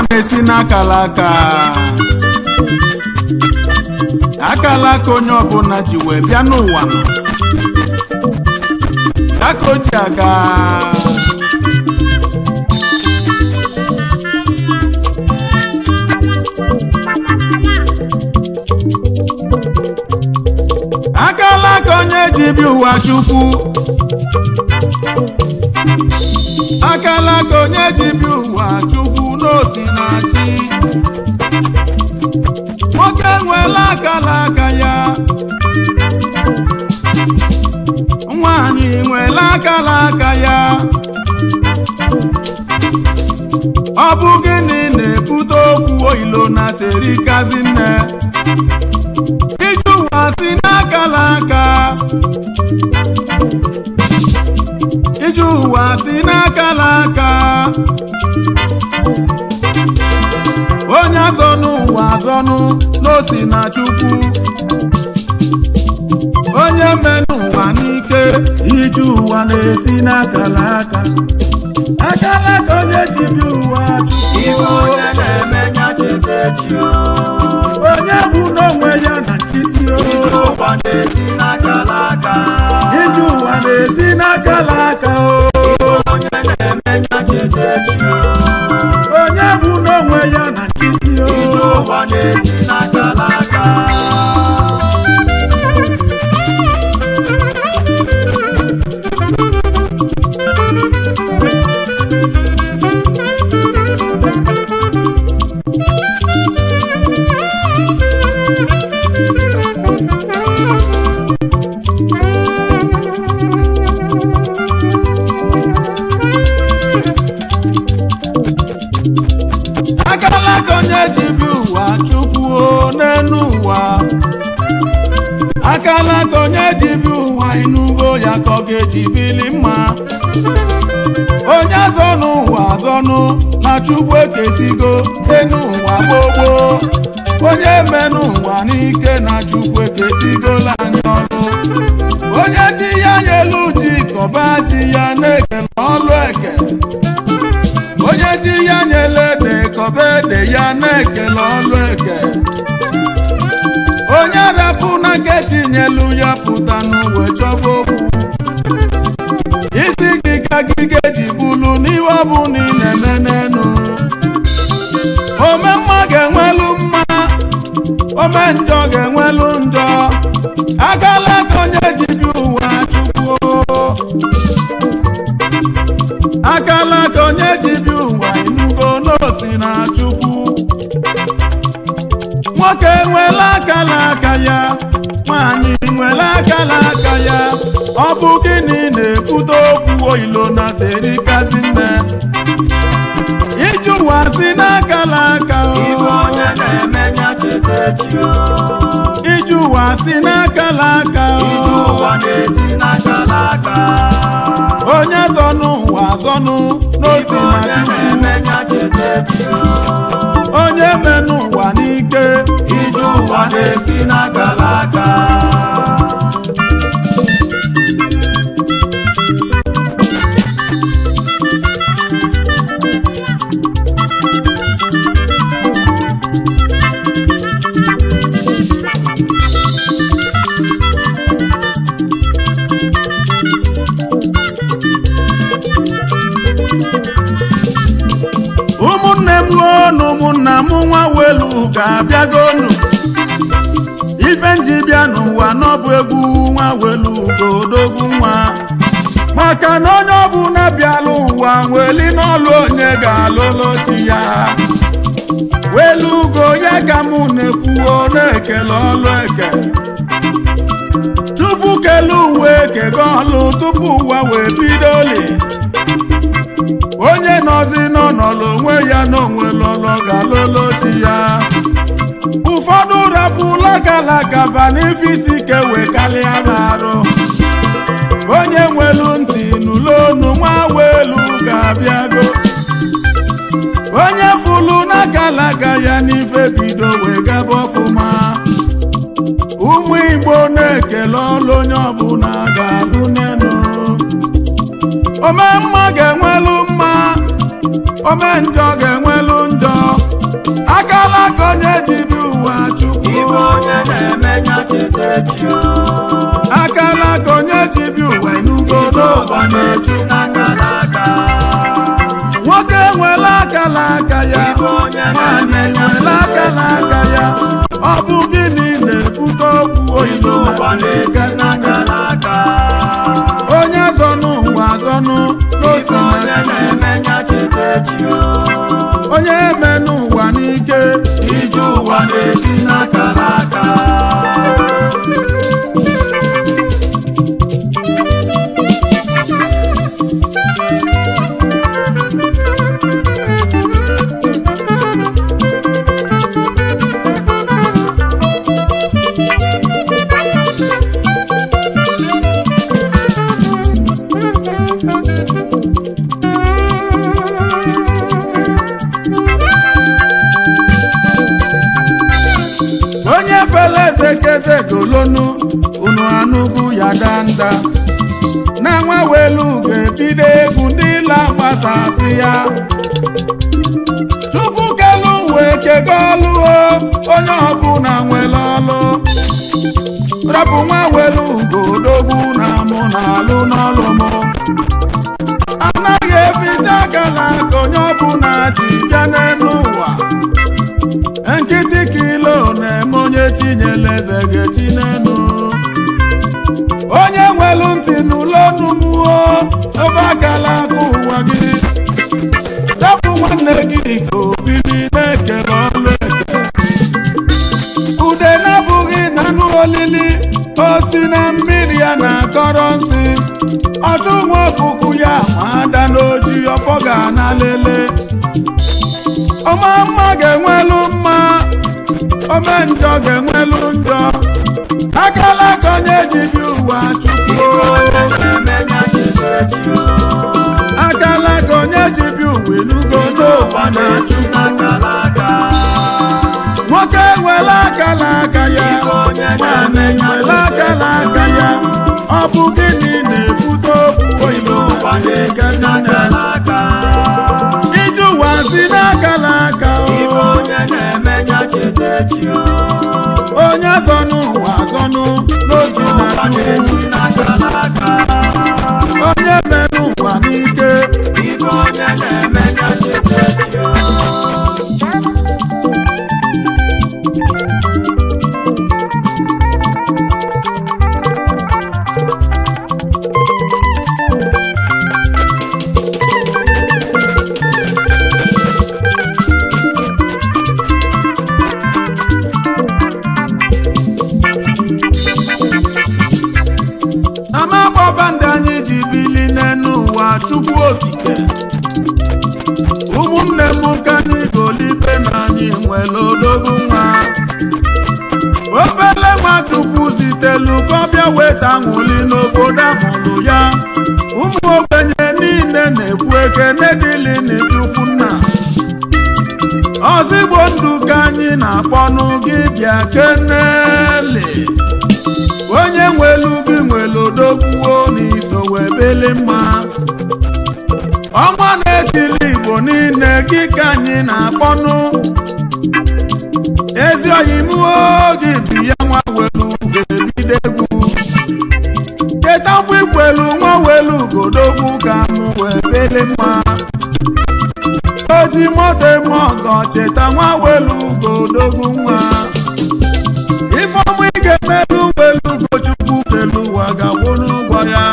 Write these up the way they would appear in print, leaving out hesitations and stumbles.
na-esi n'akalaka akalaka onye ọbụla ji wee bịa n'ụwa nọ aka o ji aga akalaka onye ji bi ụwa Chukwu akalaka onye ji bi ụwa Chukwu n'osi na chi nwoke nwere akalaka ya nwaanyị nwere akalaka ya ọ bụ gịnị na-ebute okwu oilo na serikazi nne ije ụwa si n'akalaka ije ụwa si n'akalaka onye azọnụ ụwa azọnụ n'osi na Chukwu onye menụ ụwa n'ike ije ụwa na-esi n'akalaka akalaka onye ji bi ụwa Chukwu onye na-eme ya chetechi onye bụ n'onwe ya na nkịtị ụwa na-esi n'akalaka ije ụwa na-esi n'akalaka onye na-eme ya chetechi onye bụ n'onwe ya na nkịtị ụwa na-esi n'akalaka akalaka onye ji bi ụwa Chukwu n'enu ụwa akalaka onye ji bi ụwa inugo ya ka ọ ga-eji bili mma onye azọnụ ụwa azọnụ na Chukwu ekesigo enu ụwa gbogbo onye menụ ụwa n'ike na Chukwu ekesigola anya ọrụ onye ji ya nyelu ji kọba ji ya na-ekele ọlụ eke onye ji ya nyele ede kọba ede ya na-ekele ọlụ eke onye rapụ na nke tinyelu ya pụta n'uwe chọba okwu isi gị ka gị ga-eji bulu n'iwe ọ bụ na ị na-eme n'enu ome mma ga-enwelu mma ome njọ ga-enwelu njọ akalaka onye ji bi ụwa Chukwu akalaka onye ji bi ụwa inugo n'osi na Chukwu nwoke nwere akalaka ya nwaanyị nwere akalaka ya ọ bụ gịnị na-ebute okwu oilo na serikazi nne ije ụwa si n'akalaka onye na-eme ya chetechi ije ụwa si n'akalaka ụwa na-esi n'akalaka onye zọnụ ụwa zọnụ n'osi na Chukwu onye menụ ụwa n'ike ije ụwa na-esi n'akalaka ụmụnne m na ụmụnna m nwa welu ga-abịagonu ife nji bịa n'ụwa n'ọbụ egwu nwa welu godogwu nwa maka na onye ọbụla bịala ụwa nweli n'ọlụ onye ga-alụlụ chi ya welu ugo ya ka mụ na-ekwuo na-ekele ọlụ eke tupu kele uwe kego ọlụ tupu ụwa wee bidoli onye nọzi n'ọnọlụ onwe ya n'onwe lọlọ ga-alụlụ chi ya ụfọdụ rapụla akalaka vanifisi ka ewekalịa arụ onye nwelu ntị n'ụlọonu nwa welu ga-abịago onye fụlụ n'akalaka ya n'ife bido wee gaba ọfụma ụmụ Igbo na-ekele ọlụ onye ọbụla ga-alụ n'enu ome mma ga-enwelu mma ome njọ ga-enwelu njọ chi o. akala ka onye ji bi ụwa enugo Ije ụwa na-esi n'akalaka. nwoke nwere akala aka ya Ibe onye nwanyị na-eme ya nwere akala aka ya ọ bụ gịnị na-ebute okwu Ije oyibo ụwa na-esi n'akalaka. onye zọnụ ụwa azọnụ n'osi Ibe na onye chi na-eme ya cheta chi o. onye eme n'ụwa n'ike Ije ụwa na-esi n'akalaka. onye fele ezekeze golonu unu anụgwu ya danda na nwa welu ga-ebido egwu ndị la gbasasị ya tupu kelu wee kego ọlụo onye ọbụla nwere ọlụ rapụ nwa welu godogwu na mụ na alụ n'ọlụ m anaghị eficha gala ka onye ọbụla ji bịa n'elu ụwa nkịtị kilo na-eme onye chinyere eze ga-echi n'enu onye nwelu ntị n'ụlọ numuo ebe akala aka ụwa gị rapụ nwanne gị ka obili na-ekele ọlụ eke ude na-abụghị na anụ olili osi na mmiri ya na-akọrọ nsị ọchụ nwa ọkụkụ ya ma ada n'oji ọfọ ga-ana lele ọma mma ga-enwelu mma ome njọ ga-enwelu njọ akala aka onye ji bi ụwa chukwu Ibe onye na-eme ya cheta chi o. akala aka onye ji bi ụwa enugo Ije n'ofu ụwa na na-esi chukwu n'akalaka. nwoke nwere akala aka ya Ibe onye nwanyị na-eme ya nwere akala aka ya ọ bụ gịnị na-ebute okwu Ije oyibo ụwa na-esi n'akalaka. ije ụwa si n'akala aka Ibe onye na-eme ya cheta chi o. onye zọnụ ụwa zọnụ n'ozi Ije na ụwa chukwu na-esi n'akalaka. onye mere ụwa n'ike Ibe onye na-eme ya cheta chi o. amagbọba ndị anyị ji bili n'enu ụwa chukwu okike ụmụnne m ka anyị golibe na anyị nwere odogwu nwa obele nwa tukwu zitelu ka ọ bịa weta nwụli n'obodo amụrụ ya ụmụ ogbenye niile na-ekwu ekene dịlị n'chukwu nna ozigbo ndụ ka anyị na-akpọnụ gị bịa keneli onye nwelu gị nwere odogwuo n'iso wee bele mma ọnwa na-etili igbo niile gị ka anyị na-akpọnụ ezi oyimuo gị bi ya nwa welu ga-ebido egwu chetakwa ikwelu nwa welu godogwu ka mụ wee bele mma oji moto eme ọgọ cheta nwa welu godogwu nwa ifeọmụ ị ga-emelu welu gochukwu kelu ụwa ga-akwụ n'ụgwọ ya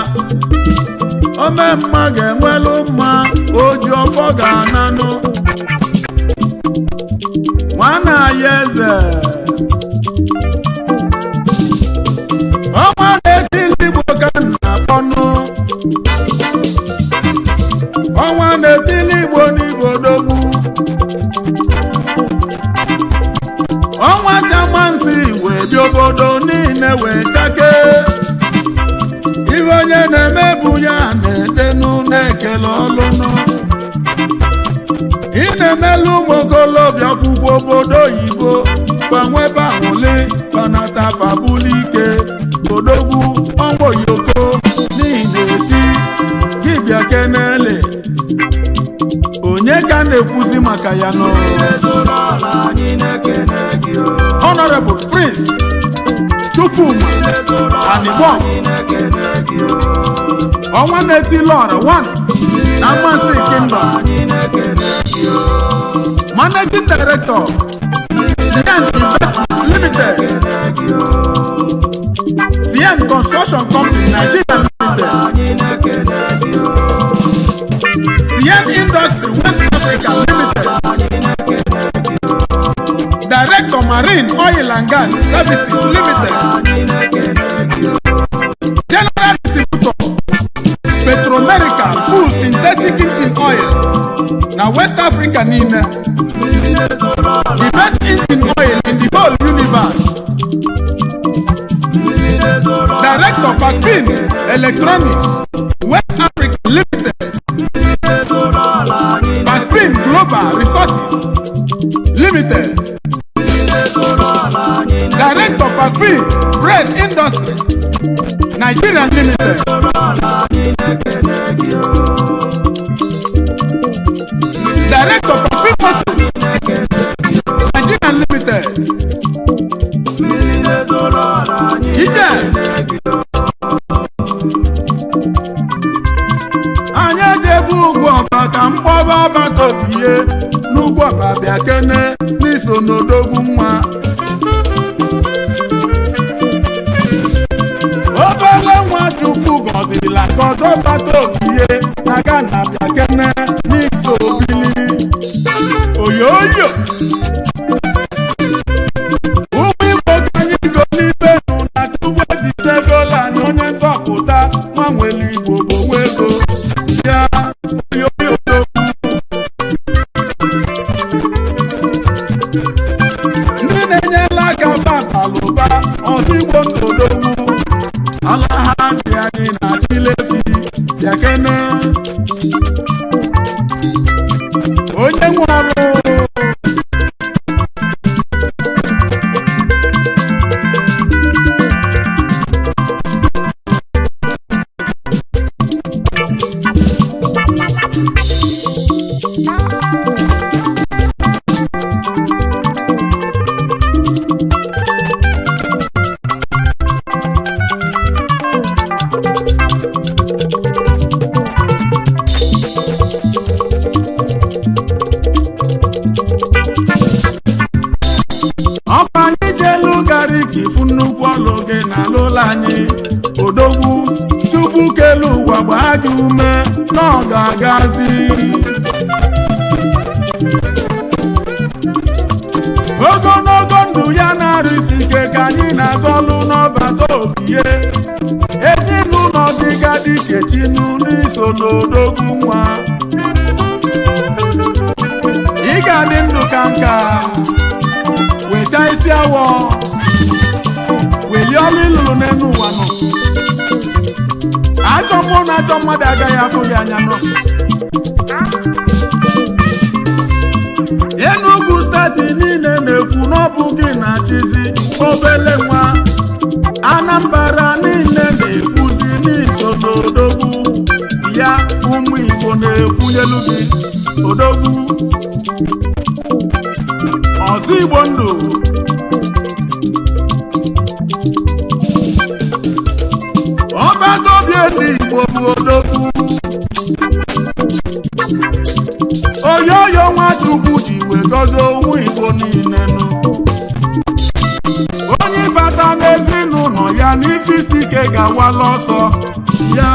ome mma ga-enwelu mma oji ọfọ ga-ananụ nwana ya eze ọnwa na-etili igbo ka m na-akpọnụ ọnwa na-etili igbo n'igbo dogbu ọnwa si amansi wee bi obodo niile wee chake ibe onye na-emebu ya na-edenu na-ekele ọlụnụ ị na-emelu ụmụ okolobịa kwụkwọ obodo oyibo gbanwebe ahụli fanata fabulike odogwu ọnwa oyoko n'ihi na-eti dibịa kenele onye ka na-ekwuzi maka ya nọ Anyị na-ekene gị o. Honorable Prince Chukwuma Anigbo ọnwa na-eti lọra 1 na Amansi Kingdom. Managing Director CN Investment Limited, CN Construction Company Nigeria Limited, CN Industry West Africa Limited, Director Marine Oil and Gas Services Limited, General Distributor Petromerica Full Synthetic Engine Oil na West Africa niile, the best engine oil in the whole universe. Director Pakpin Electronics West Africa Limited, Pakpin Global Resources Limited, Director Pakpin Bread Industry Nigeria Limited, Director Pakpin Motors Nigeria Limited. Ije anyị ejebu ugwu ọba ka mkpọba ọbata obiye n'ugwu ọba bịa kene n'iso n'odogwu nwa obere nwa Chukwu gọzirila ka ọzọ bata obiye na Ghana bịa kene n'iso obili oyoyo onye nzọpụta nwa nwere Igbo bụ ego ya oyoyo. Ndị na-enyela aka babalụba ọdịgbo n'odogwu ala ha ji anyị na Chilefi bịakene onye nwe ọrụ ifu nnukwu ọlụ gị na alụla anyị odogwu Chukwu kelu ụwa gbaa gị ume na ọ ga-agazi ogologo ndụ ya na-arụsi ike ka anyị na-agọlụ n'ọbata obiye ezinụlọ dịga dikechinu n'iso n'odogwu nwa ị ga-adị ndụ ka nka wecha isi awọ weli ọlụ ịlụrụ n'elu ụwa nọ achọ mmụọ na achọ mmadụ agaghị afụ ya anya nọ Enugu steeti niile na-ekwu n'ọbụ gị na chizi obele nwa Anambra niile na-ekwuzi n'iso n'odogwu ya ụmụ Igbo na-ekwunyelu gị odogwu ọzọ Igbo ndụ ọbata obi ndị Igbo bụ odogwu oyoyo nwa Chukwu ji wee gọzie ụmụ Igbo niile nụ onye bata n'ezinụlọ ya n'ife isi ike ga-awala ọsọ ya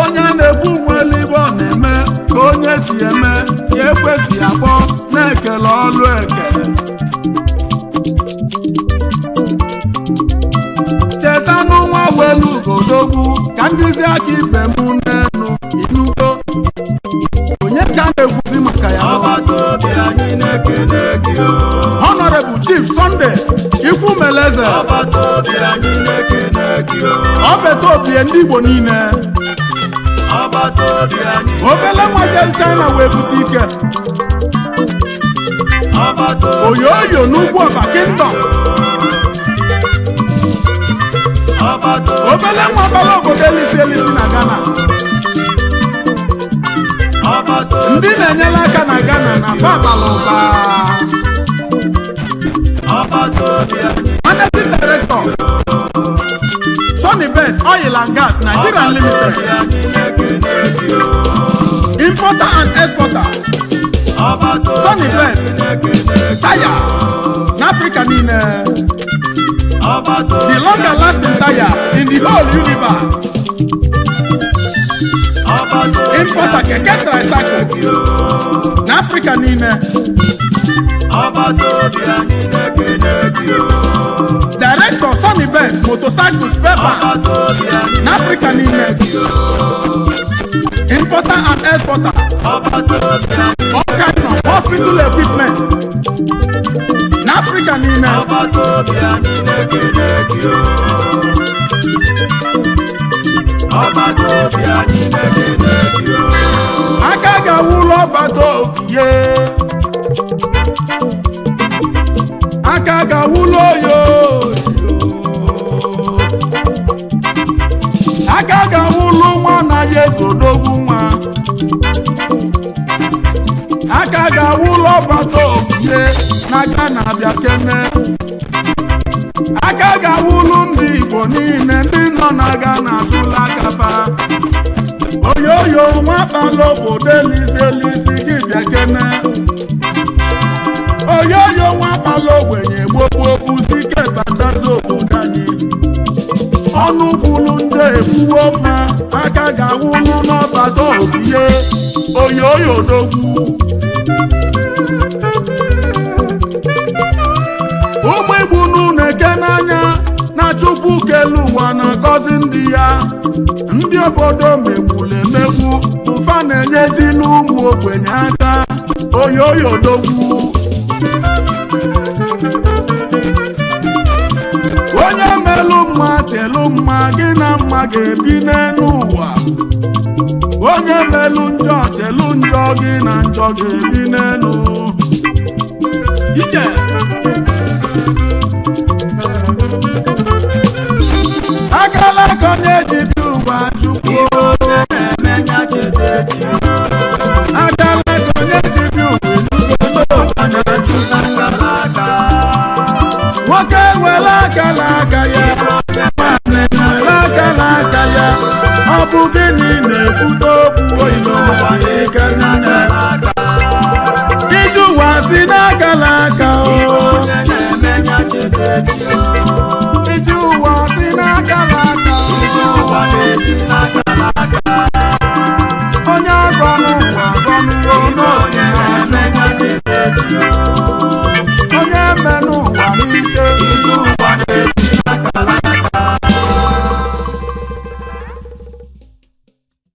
onye na-ekwu nwere ibe ọ na-eme ka onye si eme ya ekwesị akpọ na-ekele ọlụ eke cheta n'ụwa welu ugodogwu ka ndịzi aka ibe m n'enu inugo onye ka na-ekwuzi maka ya Honorable Chief Sunday Ikwumeleze ọbeta obie ndị Igbo niile obele nwa jere China wee bute ike oyoyo n'ugwu ọba Kingdom obele nwa bala obodo elisi na Ghana ndị na-enyela aka na Ghana na fabala ụba Managing Director and gas Nigeria Limited, importer and exporter Sunny Best tire n'Africa niile, the longer lasting tire in the whole universe, importer keke tricycle n'Africa niile, director Sunny Best motorcycle spare parts n'Africa niile, importer and exporter all kind of hospital equipment n'Africa niile. Aka ga-awụ ụlọ ọgbata obiye, aka ga-awụ ụlọ oyo, aka ga-awụ ụlọ nwa na ya ezodogwu nwa, aka ga-awụ ụlọ ọgbata obiye n'aka na-abịa kene, aka ga-awụ ụlọ ndị Igbo niile ndị nọ na-aga na-atụla akapa oyoyo nwakpala obodo elisi gị bịa kene, oyoyo nwakpala ogbenye gbogbo dike batazi obodo anyị, ọnụ kwulu ndị ekwuwo mma, aka ga-awụlụ n'ọbata obiye oyoyo dogwu. Ụmụ Igbo n'ụlọ eke n'anya na Chukwu kelu ụwa na-agọzi ndị ya, ndị obodo megbulu emegbu ụfa na-enyezili ụmụ ogbenye aka oyoyo dogwu. Onye melu mma chelu mma, gị na mma ga-ebi n'elu ụwa, onye melu njọ chelu njọ, gị na njọ ga-ebi n'elu ije. Akala aka onye ji bi ụwa Chukwu, akala aka onye ji bi ụwa nwoke nwere akala aka